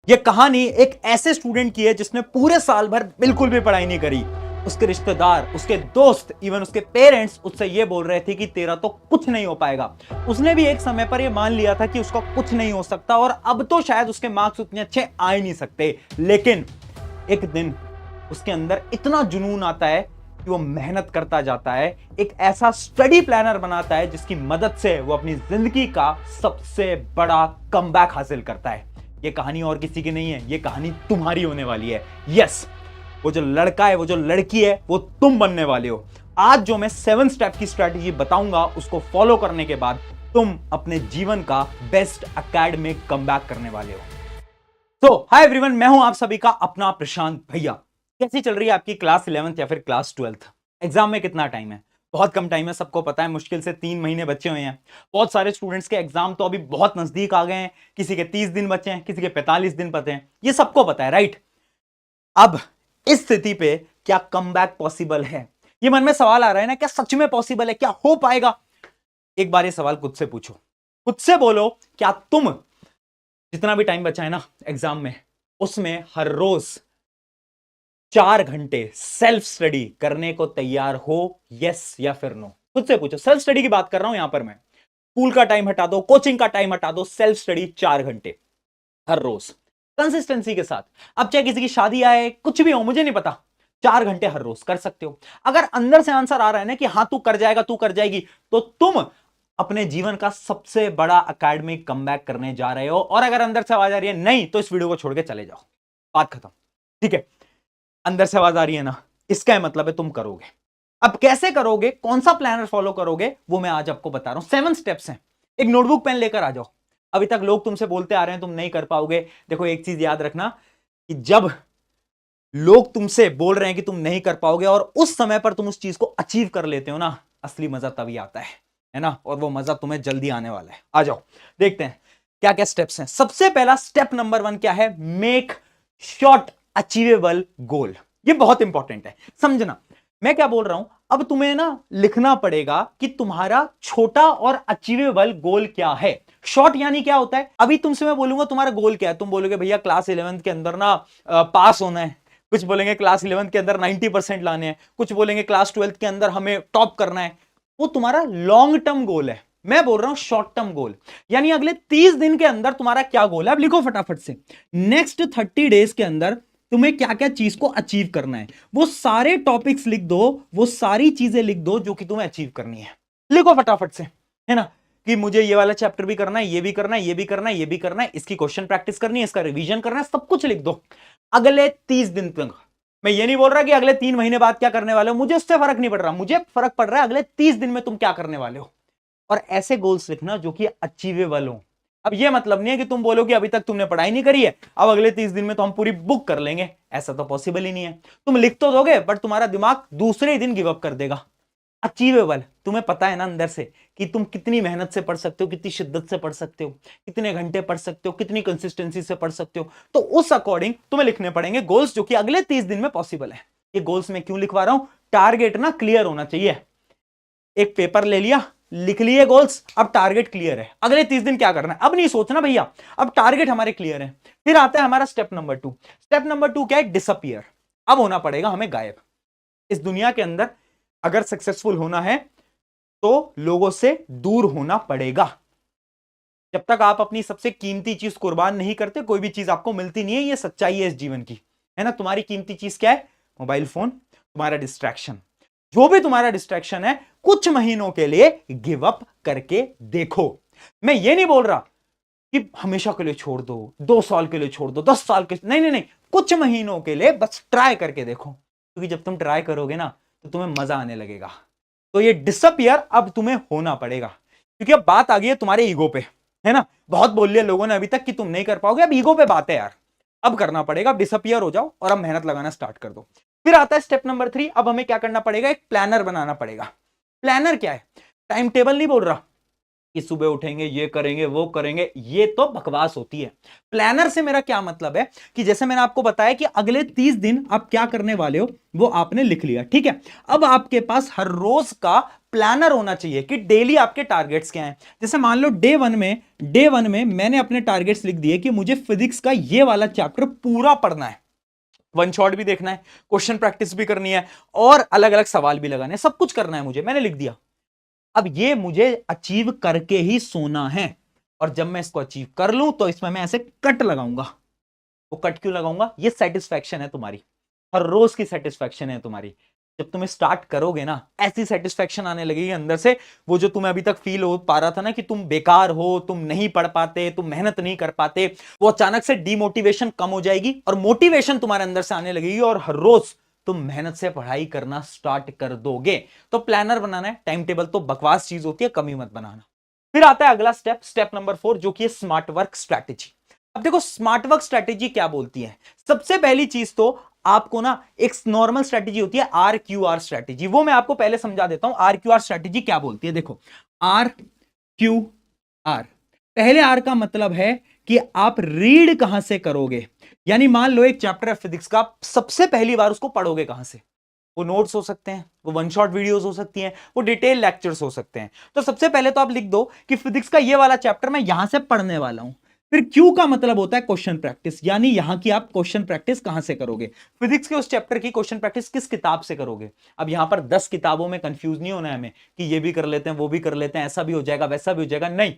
ये कहानी एक ऐसे स्टूडेंट की है जिसने पूरे साल भर बिल्कुल भी पढ़ाई नहीं करी। उसके रिश्तेदार, उसके दोस्त, इवन उसके पेरेंट्स उससे ये बोल रहे थे कि तेरा तो कुछ नहीं हो पाएगा। उसने भी एक समय पर ये मान लिया था कि उसका कुछ नहीं हो सकता और अब तो शायद उसके मार्क्स उतने अच्छे आ ही नहीं सकते। लेकिन एक दिन उसके अंदर इतना जुनून आता है कि वो मेहनत करता जाता है, एक ऐसा स्टडी प्लानर बनाता है जिसकी मदद से वो अपनी जिंदगी का सबसे बड़ा कमबैक हासिल करता है। ये कहानी और किसी की नहीं है, ये कहानी तुम्हारी होने वाली है। यस, वो जो लड़का है, वो जो लड़की है, वो तुम बनने वाले हो। आज जो मैं 7 स्टेप की स्ट्रैटेजी बताऊंगा, उसको फॉलो करने के बाद तुम अपने जीवन का बेस्ट एकेडमिक कमबैक करने वाले हो। तो हाय एवरीवन, मैं हूं आप सभी का अपना प्रशांत भैया। कैसी चल रही है आपकी क्लास 11th या फिर क्लास 12th? एग्जाम में कितना टाइम है? बहुत कम टाइम है, सबको पता है। मुश्किल से 3 महीने बचे हुए हैं। बहुत सारे स्टूडेंट्स के एग्जाम तो अभी बहुत नजदीक आ गए हैं। किसी के 30 दिन बचे हैं, किसी के 45 दिन बचे हैं, ये सबको पता है, राइट? अब इस स्थिति पे क्या कमबैक पॉसिबल है? ये मन में सवाल आ रहा है ना, क्या सच में पॉसिबल है? क्या हो पाएगा? एक बार ये सवाल खुद से पूछो, खुद से बोलो, क्या तुम जितना भी टाइम बचा है ना एग्जाम में, उसमें हर रोज 4 घंटे सेल्फ स्टडी करने को तैयार हो? यस या फिर नो? खुद से पूछो। सेल्फ स्टडी की बात कर रहा हूं यहां पर मैं। स्कूल का टाइम हटा दो, कोचिंग का टाइम हटा दो, सेल्फ स्टडी 4 घंटे हर रोज कंसिस्टेंसी के साथ। अब चाहे किसी की शादी आए, कुछ भी हो, मुझे नहीं पता, 4 घंटे हर रोज कर सकते हो। अगर अंदर से आंसर आ रहा है ना कि हाँ तू कर जाएगा, तू कर जाएगी, तो तुम अपने जीवन का सबसे बड़ा एकेडमिक कमबैक करने जा रहे हो। और अगर अंदर से आवाज आ रही है नहीं, तो इस वीडियो को छोड़ के चले जाओ, बात खत्म। ठीक है? अंदर से आवाज आ रही है ना, इसका मतलब है तुम करोगे। अब कैसे करोगे, कौन सा प्लानर फॉलो करोगे, वो मैं आज आपको बता रहा हूं। 7 स्टेप्स हैं। एक नोटबुक पेन लेकर आ जाओ। अभी तक लोग तुमसे बोलते आ रहे हैं तुम नहीं कर पाओगे। देखो, एक चीज याद रखना कि जब लोग तुमसे बोल रहे हैं कि तुम नहीं कर पाओगे और उस समय पर तुम उस चीज को अचीव कर लेते हो ना, असली मजा तभी आता है ना? और वो मजा तुम्हें जल्दी आने वाला है। आ जाओ, देखते हैं क्या क्या स्टेप्स हैं। सबसे पहला स्टेप नंबर 1 क्या है? मेक शॉर्ट अचीवेबल गोल। ये बहुत इंपॉर्टेंट है, समझना मैं क्या बोल रहा हूं। अब तुम्हें ना लिखना पड़ेगा कि तुम्हारा छोटा और अचीवेबल गोल क्या है। शॉर्ट यानी क्या होता है? अभी तुमसे मैं बोलूंगा तुम्हारा गोल क्या है, तुम बोलोगे भैया क्लास 11th के अंदर ना पास होना है। कुछ बोलेंगे क्लास 11th के अंदर 90% लाने हैं। कुछ बोलेंगे क्लास 12th के अंदर हमें टॉप करना है। वो तुम्हारा लॉन्ग टर्म गोल है। मैं बोल रहा हूं शॉर्ट टर्म गोल, यानी अगले 30 दिन के अंदर तुम्हारा क्या गोल है। अब लिखो फटाफट से। नेक्स्ट 30 डेज के अंदर तुम्हें क्या क्या चीज को अचीव करना है, वो सारे टॉपिक्स लिख दो, वो सारी चीजें लिख दो जो कि तुम्हें अचीव करनी है। लिखो फटाफट से, है ना? कि मुझे ये वाला चैप्टर भी करना है, ये भी करना है, ये भी करना है, ये भी करना है, इसकी क्वेश्चन प्रैक्टिस करनी है, इसका रिवीजन करना है, सब कुछ लिख दो अगले 30 दिन तक। मैं ये नहीं बोल रहा कि अगले 3 महीने बाद क्या करने वाले हो, मुझे उससे फर्क नहीं पड़ रहा। मुझे फर्क पड़ रहा है अगले 30 दिन में तुम क्या करने वाले हो। और ऐसे गोल्स लिखना जो कि अचीवेबल हो। अब ये मतलब नहीं है कि तुम बोलो कि अभी तक तुमने पढ़ाई नहीं करी है, अब अगले 30 दिन में तो हम पूरी बुक कर लेंगे। ऐसा तो पॉसिबल ही नहीं है। तुम लिख तो दोगे, बट तुम्हारा दिमाग दूसरे ही दिन गिव अप कर देगा। अचीवेबल, तुम्हें पता है ना अंदर से कि तुम कितनी मेहनत से पढ़ सकते हो, कितनी शिद्दत से पढ़ सकते हो, कितने घंटे पढ़ सकते हो, कितनी कंसिस्टेंसी से पढ़ सकते हो। तो उस अकॉर्डिंग तुम्हें लिखने पड़ेंगे गोल्स जो कि अगले 30 दिन में पॉसिबल है। ये गोल्स मैं क्यों लिखवा रहा हूं? टारगेट ना क्लियर होना चाहिए। एक पेपर ले लिया, लिख लिए गोल्स, अब टारगेट क्लियर है, अगले 30 दिन क्या करना है अब नहीं सोचना भैया, अब टारगेट हमारे क्लियर है। फिर आता है हमारा स्टेप नंबर 2। स्टेप नंबर 2 क्या है? डिसअपियर। अब होना पड़ेगा हमें गायब। इस दुनिया के अंदर अगर सक्सेसफुल होना है तो लोगों से दूर होना पड़ेगा। जब तक आप अपनी सबसे कीमती चीज कुर्बान नहीं करते, कोई भी चीज आपको मिलती नहीं है। ये सच्चाई है इस जीवन की, है ना? तुम्हारी कीमती चीज क्या है? मोबाइल फोन, तुम्हारा डिस्ट्रैक्शन। जो भी तुम्हारा डिस्ट्रैक्शन है, कुछ महीनों के लिए गिव अप करके देखो। मैं ये नहीं बोल रहा कि हमेशा के लिए छोड़ दो, 2 साल के लिए छोड़ दो, 10 साल के, नहीं नहीं नहीं, कुछ महीनों के लिए बस ट्राई करके देखो। क्योंकि जब तुम ट्राई करोगे ना, तो तुम्हें मजा आने लगेगा। तो ये डिसअपियर अब तुम्हें होना पड़ेगा, क्योंकि अब बात आ गई है तुम्हारे ईगो पे, है ना? बहुत बोल लिया लोगों ने अभी तक कि तुम नहीं कर पाओगे, अब ईगो पे बात है यार। अब करना पड़ेगा, अब डिसअपियर हो जाओ और अब मेहनत लगाना स्टार्ट कर दो। फिर आता है स्टेप नंबर 3। अब हमें क्या करना पड़ेगा? एक प्लानर बनाना पड़ेगा। प्लानर क्या है? टाइम टेबल नहीं बोल रहा कि सुबह उठेंगे, ये करेंगे, वो करेंगे, ये तो बकवास होती है। प्लानर से मेरा क्या मतलब है कि जैसे मैंने आपको बताया कि अगले 30 दिन आप क्या करने वाले हो, वो आपने लिख लिया, ठीक है? अब आपके पास हर रोज का प्लानर होना चाहिए कि डेली आपके टारगेट्स क्या हैं। जैसे मान लो डे वन में मैंने अपने टारगेट्स लिख दिए कि मुझे फिजिक्स का ये वाला चैप्टर पूरा पढ़ना है, वन शॉट भी देखना है, क्वेश्चन प्रैक्टिस भी करनी है और अलग अलग सवाल भी लगाने हैं, सब कुछ करना है मुझे, मैंने लिख दिया। अब ये मुझे अचीव करके ही सोना है, और जब मैं इसको अचीव कर लूं तो इसमें मैं ऐसे कट लगाऊंगा। वो कट क्यों लगाऊंगा? ये सेटिस्फैक्शन है तुम्हारी, हर रोज की सेटिस्फैक्शन है तुम्हारी। जब तुम्हें स्टार्ट करोगे ना, ऐसी सेटिस्फैक्शन आने लगेगी अंदर से, वो जो तुम्हें अभी तक फील हो पा रहा था ना कि तुम बेकार हो, तुम नहीं पढ़ पाते, तुम मेहनत नहीं कर पाते, वो अचानक से डीमोटिवेशन कम हो जाएगी और मोटिवेशन तुम्हारे अंदर से आने लगेगी और हर रोज तुम मेहनत से पढ़ाई करना स्टार्ट कर दोगे। तो प्लानर बनाना है, टाइम टेबल तो बकवास चीज होती है, कमी मत बनाना। फिर आता है अगला स्टेप, स्टेप नंबर 4, जो कि है स्मार्ट वर्क स्ट्रैटेजी। अब देखो स्मार्ट वर्क स्ट्रैटेजी क्या बोलती है। सबसे पहली चीज तो आपको ना एक नॉर्मल स्ट्रैटेजी होती है RQR स्ट्रैटेजी, वो मैं आपको पहले समझा देता हूं। RQR स्ट्रैटेजी क्या बोलती है, देखो RQR, पहले R का मतलब है कि आप रीड कहां से करोगे। यानी मान लो एक चैप्टर है फिजिक्स का, सबसे पहली बार उसको पढ़ोगे कहां से? वो नोट्स हो सकते हैं, वो वन शॉट वीडियोस हो सकती हैं, वो डिटेल लेक्चर्स हो सकते हैं। तो सबसे पहले तो आप लिख दो कि फिजिक्स का ये वाला चैप्टर मैं यहां से पढ़ने वाला हूं। फिर क्यू का मतलब होता है क्वेश्चन प्रैक्टिस, यानी यहां की आप क्वेश्चन प्रैक्टिस कहां से करोगे, फिजिक्स के उस चैप्टर की क्वेश्चन प्रैक्टिस किस किताब से करोगे। अब यहां पर 10 किताबों में कंफ्यूज नहीं होना है हमें कि ये भी कर लेते हैं, वो भी कर लेते हैं, ऐसा भी हो जाएगा, वैसा भी हो जाएगा, नहीं।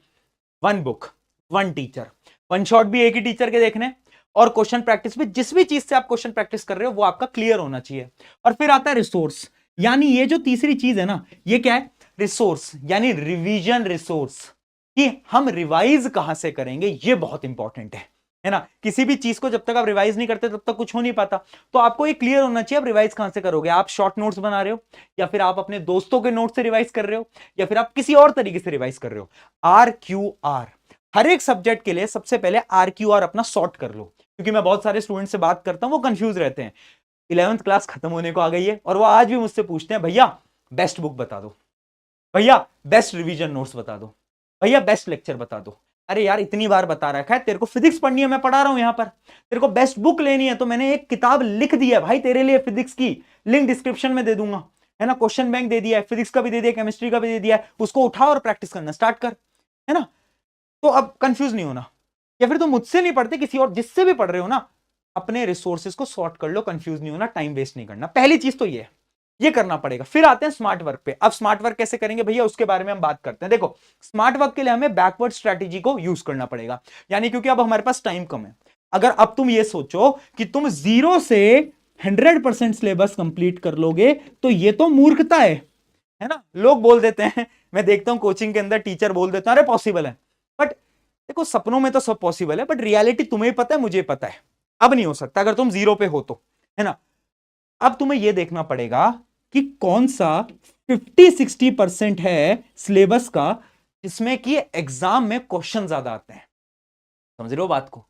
One book, one teacher, one shot भी एक ही टीचर के देखने, और क्वेश्चन प्रैक्टिस भी जिस भी चीज से आप क्वेश्चन प्रैक्टिस कर रहे हो वो आपका क्लियर होना चाहिए। और फिर आता है रिसोर्स, यानी ये जो तीसरी चीज है ना, ये क्या है? रिसोर्स, यानी रिवीजन रिसोर्स, कि हम रिवाइज कहां से करेंगे, ये बहुत इंपॉर्टेंट है ना। किसी भी चीज को जब तक आप रिवाइज नहीं करते तब तक कुछ हो नहीं पाता। तो आपको ये क्लियर होना चाहिए आप रिवाइज कहां से करोगे। आप शॉर्ट नोट्स बना रहे हो, या फिर आप अपने दोस्तों के नोट से रिवाइज कर रहे हो, या फिर आप किसी और तरीके से रिवाइज कर रहे हो। RQR, हर एक सब्जेक्ट के लिए सबसे पहले RQR अपना सॉर्ट कर लो, क्योंकि मैं बहुत सारे स्टूडेंट से बात करता हूं, वो कंफ्यूज रहते हैं। 11th क्लास खत्म होने को आ गई है और वो आज भी मुझसे पूछते हैं, भैया बेस्ट बुक बता दो, भैया बेस्ट रिवीजन नोट्स बता दो, भैया बेस्ट लेक्चर बता दो। अरे यार इतनी बार बता रखा है, तेरे को फिजिक्स पढ़नी है, मैं पढ़ा रहा हूं यहां पर, तेरे को बेस्ट बुक लेनी है तो मैंने एक किताब लिख दी है भाई तेरे लिए फिजिक्स की, लिंक डिस्क्रिप्शन में दे दूंगा, है ना। क्वेश्चन बैंक दे दिया है, फिजिक्स का भी दे दिया, केमिस्ट्री का भी दे दिया है, उसको उठा और प्रैक्टिस करना स्टार्ट कर, है ना। तो अब कंफ्यूज नहीं होना। या फिर तो मुझसे नहीं पढ़ते, किसी और जिससे भी पढ़ रहे हो ना, अपने रिसोर्सेज को सॉर्ट कर लो, कंफ्यूज नहीं होना, टाइम वेस्ट नहीं करना। पहली चीज तो ये करना पड़ेगा। फिर आते हैं स्मार्ट वर्क पे। अब स्मार्ट वर्क कैसे करेंगे भैया, उसके बारे में हम बात करते हैं। देखो स्मार्ट वर्क के लिए हमें बैकवर्ड स्ट्रेटेजी को यूज करना पड़ेगा, यानी क्योंकि अब हमारे पास टाइम कम है। अगर अब तुम ये सोचो कि तुम 0 से 100% सिलेबस कंप्लीट कर लोगे तो ये तो मूर्खता है ना। लोग बोल देते हैं, मैं देखता हूं कोचिंग के अंदर टीचर बोल देते हैं अरे पॉसिबल है, बट देखो सपनों में तो सब पॉसिबल है, बट रियलिटी तुम्हें पता है, मुझे पता है, अब नहीं हो सकता अगर तुम 0 पे हो तो, है ना। अब तुम्हें यह देखना पड़ेगा कि कौन सा 50-60% है सिलेबस का जिसमें कि एग्जाम में क्वेश्चन ज्यादा आते हैं। समझ रहे हो बात को?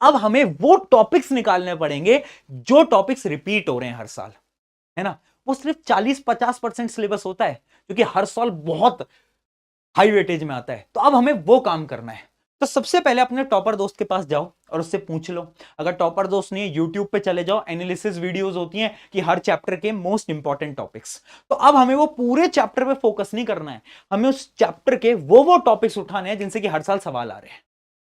अब हमें वो टॉपिक्स निकालने पड़ेंगे जो टॉपिक्स रिपीट हो रहे हैं हर साल, है ना। वो सिर्फ 40-50% सिलेबस होता है क्योंकि हर साल बहुत हाई वेटेज में आता है। तो अब हमें वो काम करना है। तो सबसे पहले अपने टॉपर दोस्त के पास जाओ और उससे पूछ लो। अगर टॉपर दोस्त नहीं है, यूट्यूब पे चले जाओ, एनालिसिस वीडियोस होती हैं कि हर चैप्टर के मोस्ट इंपॉर्टेंट टॉपिक्स। तो अब हमें वो पूरे चैप्टर पे फोकस नहीं करना है, हमें उस चैप्टर के वो टॉपिक्स उठाने हैं जिनसे कि हर साल सवाल आ रहे हैं।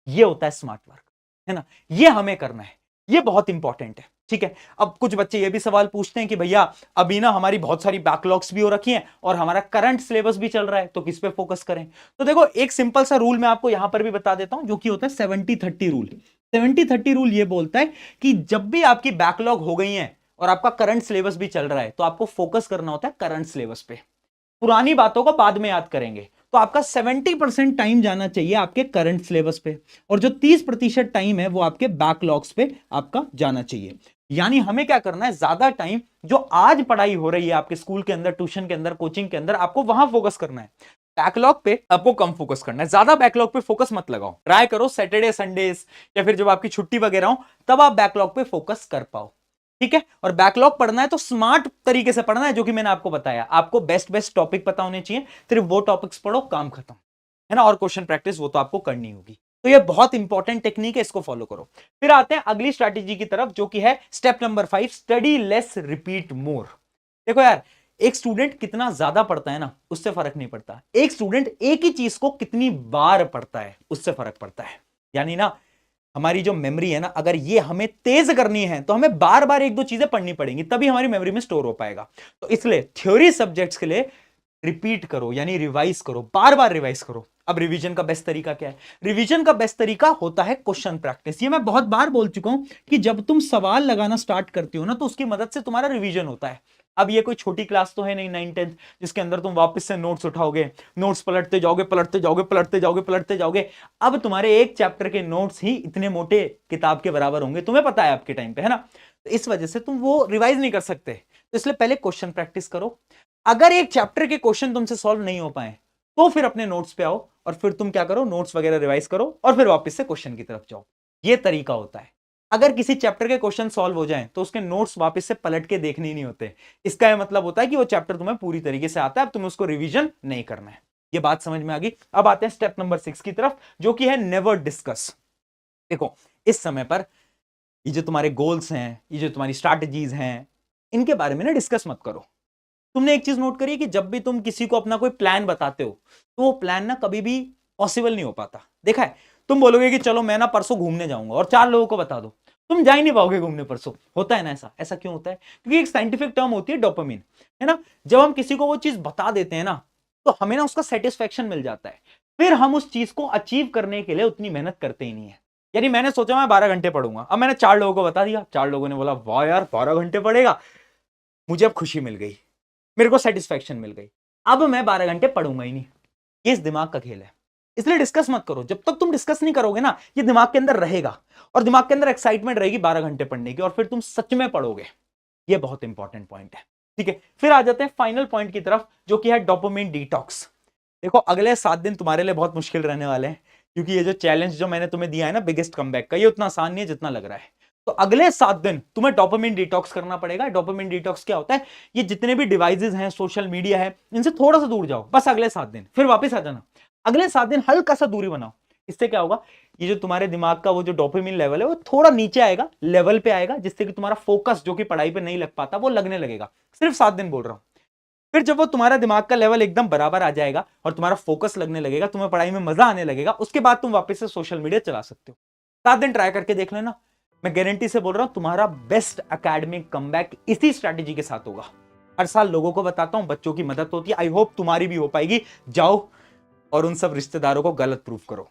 ये होता है स्मार्ट वर्क, है ना। ये हमें करना है, ये बहुत इंपॉर्टेंट है, ठीक है। अब कुछ बच्चे ये भी सवाल पूछते हैं कि भैया अभी ना हमारी बहुत सारी बैकलॉग्स भी हो रखी हैं और हमारा करंट सिलेबस भी चल रहा है, तो किस पे फोकस करें। तो देखो एक सिंपल सा रूल मैं आपको यहां पर भी बता देता हूं, जो कि होता है 70-30 रूल। 70-30 रूल ये बोलता है कि जब भी आपकी बैकलॉग हो गई है और आपका करंट सिलेबस भी चल रहा है, तो आपको फोकस करना होता है करंट सिलेबस पे। पुरानी बातों को बाद में याद करेंगे। तो आपका 70% टाइम जाना चाहिए आपके करंट सिलेबस पे, और जो 30% टाइम है वो आपके बैकलॉग्स पे आपका जाना चाहिए। यानी हमें क्या करना है, ज्यादा टाइम जो आज पढ़ाई हो रही है आपके स्कूल के अंदर, ट्यूशन के अंदर, कोचिंग के अंदर, आपको वहां फोकस करना है। बैकलॉग पे आपको कम फोकस करना है, ज्यादा बैकलॉग पे फोकस मत लगाओ। ट्राई करो सैटरडे संडेज या फिर जब आपकी छुट्टी वगैरह हो तब आप बैकलॉग पे फोकस कर पाओ, ठीक है। और बैकलॉग पढ़ना है तो स्मार्ट तरीके से पढ़ना है, जो कि मैंने आपको बताया। आपको बेस्ट टॉपिक पता होने चाहिए, सिर्फ वो टॉपिक्स पढ़ो, काम खत्म, है ना। और क्वेश्चन प्रैक्टिस वो तो आपको करनी होगी। तो ये बहुत इंपॉर्टेंट टेक्निक है, इसको फॉलो करो। फिर आते हैं अगली स्ट्रैटेजी की तरफ, जो कि है step number 5, study less repeat more. देखो यार एक स्टूडेंट कितना ज्यादा पढ़ता है ना, उससे फर्क नहीं पड़ता। एक स्टूडेंट एक ही चीज को कितनी बार पढ़ता है, उससे फर्क पड़ता है। यानी ना, हमारी जो मेमोरी है ना, अगर ये हमें तेज करनी है तो हमें बार बार एक दो चीजें पढ़नी पड़ेंगी, तभी हमारी मेमोरी में स्टोर हो पाएगा। तो इसलिए थ्योरी सब्जेक्ट्स के लिए रिपीट करो, यानी रिवाइज करो, बार बार रिवाइज करो। अब रिवीजन का बेस्ट तरीका क्या है? रिवीजन का बेस्ट तरीका होता है क्वेश्चन प्रैक्टिस। ये मैं बहुत बार बोल चुका हूं कि जब तुम सवाल लगाना स्टार्ट करती हो ना, तो उसकी मदद से तुम्हारा रिवीजन होता है। अब ये कोई छोटी क्लास तो है नहीं 9th-10th, जिसके अंदर तुम वापस से नोट्स उठाओगे, नोट्स पलटते जाओगे, पलटते जाओगे, पलटते जाओगे, पलटते जाओगे। अब तुम्हारे एक चैप्टर के नोट्स ही इतने मोटे किताब के बराबर होंगे, तुम्हें पता है आपके टाइम पे, है ना। तो इस वजह से तुम वो रिवाइज नहीं कर सकते। तो इसलिए पहले क्वेश्चन प्रैक्टिस करो। अगर एक चैप्टर के क्वेश्चन तुमसे सॉल्व नहीं हो पाए, तो फिर अपने नोट्स पे आओ और फिर तुम क्या करो, नोट्स वगैरह रिवाइज करो और फिर वापस से क्वेश्चन की तरफ जाओ। ये तरीका होता है। अगर किसी चैप्टर के क्वेश्चन सॉल्व हो जाएं, तो उसके नोट्स वापस से पलट के देखने ही नहीं होते। इसका यह मतलब होता है कि वो चैप्टर तुम्हें पूरी तरीके से आता है, अब तुम्हें उसको रिवीजन नहीं करना है। ये बात समझ में आ गई। अब आते हैं स्टेप नंबर 6 की तरफ, जो कि है नेवर डिस्कस। देखो, इस समय पर ये जो तुम्हारे गोल्स हैं, ये जो तुम्हारी स्ट्रैटेजीज हैं, इनके बारे में ना डिस्कस मत करो। तुमने एक चीज नोट करी कि जब भी तुम किसी को अपना कोई प्लान बताते हो, तो वो प्लान ना कभी भी पॉसिबल नहीं हो पाता। देखा है, तुम बोलोगे कि चलो मैं ना परसों घूमने जाऊंगा, और 4 लोगों को बता दो, तुम जा ही नहीं पाओगे घूमने परसों। होता है ना ऐसा? ऐसा क्यों होता है? क्योंकि एक साइंटिफिक टर्म होती है डोपामिन, है ना। जब हम किसी को वो चीज बता देते हैं ना, तो हमें ना उसका सेटिस्फेक्शन मिल जाता है। फिर हम उस चीज को अचीव करने के लिए उतनी मेहनत करते ही नहीं है। यानी मैंने सोचा मैं 12 घंटे पढ़ूंगा, अब मैंने 4 लोगों को बता दिया, 4 लोगों ने बोला वाह यार 12 घंटे पढ़ेगा, मुझे अब खुशी मिल गई, मेरे को सेटिस्फेक्शन मिल गई, अब मैं 12 घंटे पढ़ूंगा ही नहीं। ये इस दिमाग का खेल है। इसलिए डिस्कस मत करो। जब तक तुम डिस्कस नहीं करोगे ना, ये दिमाग के अंदर रहेगा और दिमाग के अंदर एक्साइटमेंट रहेगी 12 घंटे पढ़ने की, और फिर तुम सच में पढ़ोगे। ये बहुत इंपॉर्टेंट पॉइंट है। ठीक है, फिर आ जाते हैं फाइनल पॉइंट की तरफ, जो कि है डोपामिन डिटॉक्स। देखो, अगले 7 दिन तुम्हारे लिए बहुत मुश्किल रहने वाले हैं, क्योंकि ये जो चैलेंज जो मैंने तुम्हें दिया है ना, बिगेस्ट कमबैक का, ये उतना आसान नहीं है जितना लग रहा है। तो अगले 7 दिन तुम्हें डोपामिन डिटॉक्स करना पड़ेगा। डोपामिन डिटॉक्स क्या होता है? ये जितने भी डिवाइसेस हैं, सोशल मीडिया है, इनसे थोड़ा सा दूर जाओ, बस अगले 7 दिन, फिर वापस आ जाना। अगले 7 दिन हल्का सा दूरी बनाओ। इससे क्या होगा, ये जो तुम्हारे दिमाग का वो जो डोपामिन लेवल है, वो थोड़ा नीचे आएगा, लेवल पे आएगा, जिससे कि तुम्हारा फोकस जो कि पढ़ाई पे नहीं लग पाता, वो लगने लगेगा। सिर्फ 7 दिन बोल रहा हूं। फिर जब वो तुम्हारा दिमाग का लेवल एकदम बराबर आ जाएगा और तुम्हारा फोकस लगने लगेगा, तुम्हें पढ़ाई में मजा आने लगेगा, उसके बाद तुम वापस से सोशल मीडिया चला सकते हो। 7 दिन ट्राई करके देख लेना। मैं गारंटी से बोल रहा हूं, तुम्हारा बेस्ट एकेडमिक कमबैक इसी स्ट्रैटेजी के साथ होगा। हर साल लोगों को बताता हूं, बच्चों की मदद होती है। आई होप तुम्हारी भी हो पाएगी। जाओ और उन सब रिश्तेदारों को गलत प्रूफ करो।